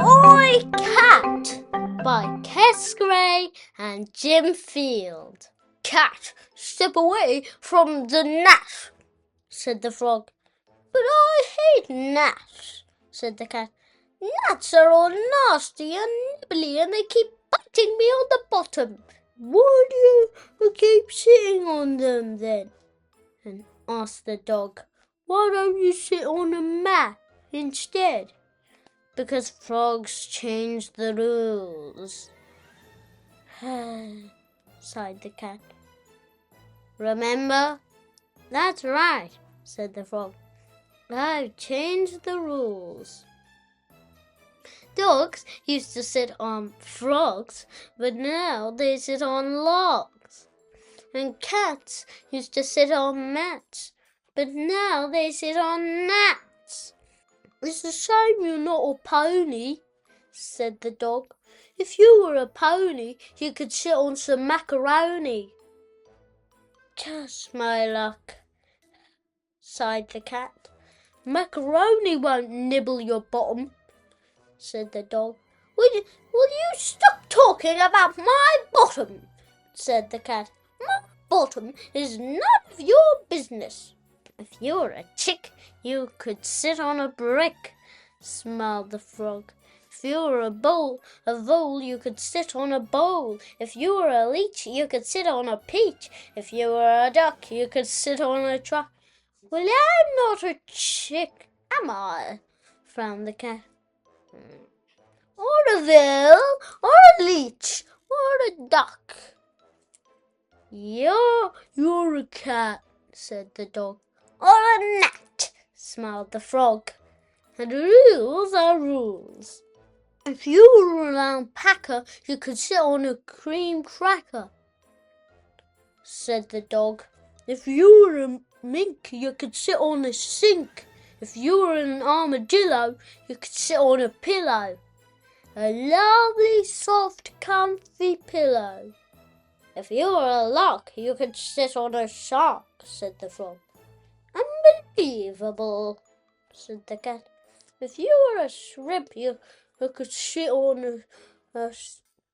Oi, Cat! By Pixabay and Jim Field. Cat, step away from the gnat, said the frog. But I hate gnats, said the cat. Gnats are all nasty and nibbly and they keep biting me on the bottom. Why do you keep sitting on them then? And asked the dog. Why don't you sit on a mat instead? Because frogs change the rules, sighed the cat. Remember? That's right, said the frog. I've changed the rules. Dogs used to sit on frogs, but now they sit on logs. And cats used to sit on mats, but now they sit on gnats. It's a shame you're not a pony, said the dog. If you were a pony, you could sit on some macaroni. Just my luck, sighed the cat. Macaroni won't nibble your bottom, said the dog. Will you stop talking about my bottom, said the cat. My bottom is none of your business. If you were a chick, you could sit on a brick, smiled the frog. If you were a vole, you could sit on a bowl. If you were a leech, you could sit on a peach. If you were a duck, you could sit on a truck. Well, I'm not a chick, am I? Frowned the cat. Or a vole, or a leech, or a duck. You're a cat, said the dog. Or a gnat, smiled the frog. And rules are rules. If you were an alpaca, you could sit on a cream cracker, said the dog. If you were a mink, you could sit on a sink. If you were an armadillo, you could sit on a pillow. A lovely, soft, comfy pillow. If you were a lark, you could sit on a shark, said the frog. Unbelievable, said the cat. If you were a shrimp, you could sit on a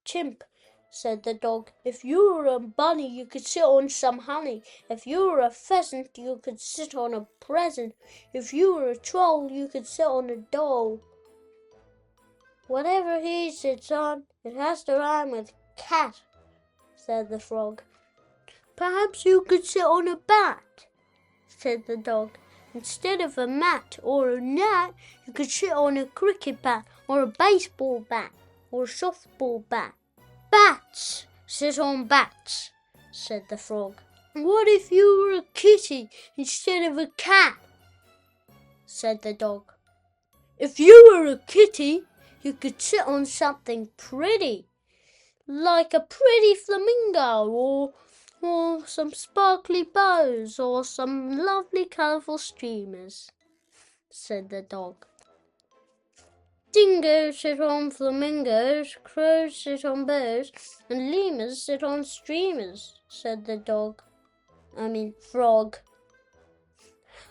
chimp, said the dog. If you were a bunny, you could sit on some honey. If you were a pheasant, you could sit on a present. If you were a troll, you could sit on a doll. Whatever he sits on, it has to rhyme with cat, said the frog. Perhaps you could sit on a bat, said the dog. Instead of a mat or a gnat, you could sit on a cricket bat or a baseball bat or a softball bat. Bats sit on bats, said the frog. What if you were a kitty instead of a cat? Said the dog. If you were a kitty, you could sit on something pretty, like a pretty flamingo or some sparkly bows or some lovely colourful streamers, said the dog. Dingoes sit on flamingos, crows sit on bows, and lemurs sit on streamers, said the frog.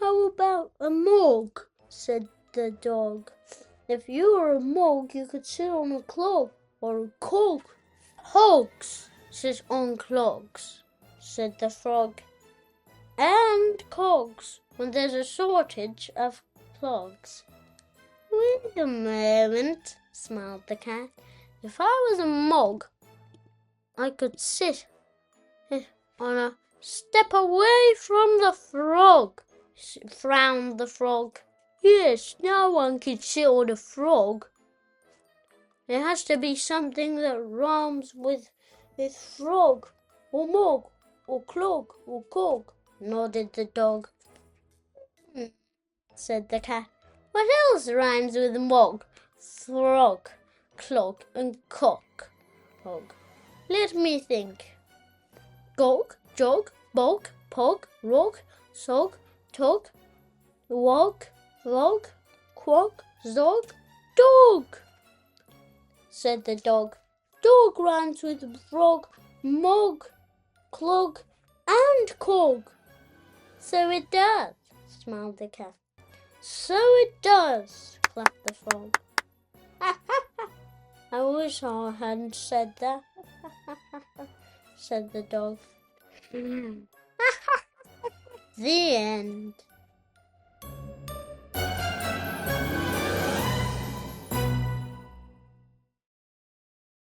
How about a morgue, said the dog. If you were a morgue, you could sit on a clog or a cog. Hogs sit on clogs, said the frog. And cogs, when there's a shortage of clogs. Wait a moment, smiled the cat. If I was a mog, I could sit on a step away from the frog, frowned the frog. Yes, no one can sit on a frog. It has to be something that rhymes with frog, or mog, or clog, or cog, nodded the dog. Said the cat. What else rhymes with mog, frog, clog, and cock? Let me think. Gog, jog, bog, pog, rog, sog, tog, wog, log, quog, zog, dog, said the dog. Dog rhymes with frog, mog, clog, and cog. So it does, smiled the cat. So it does, clapped the frog. I wish I hadn't said that, said the dog. The end.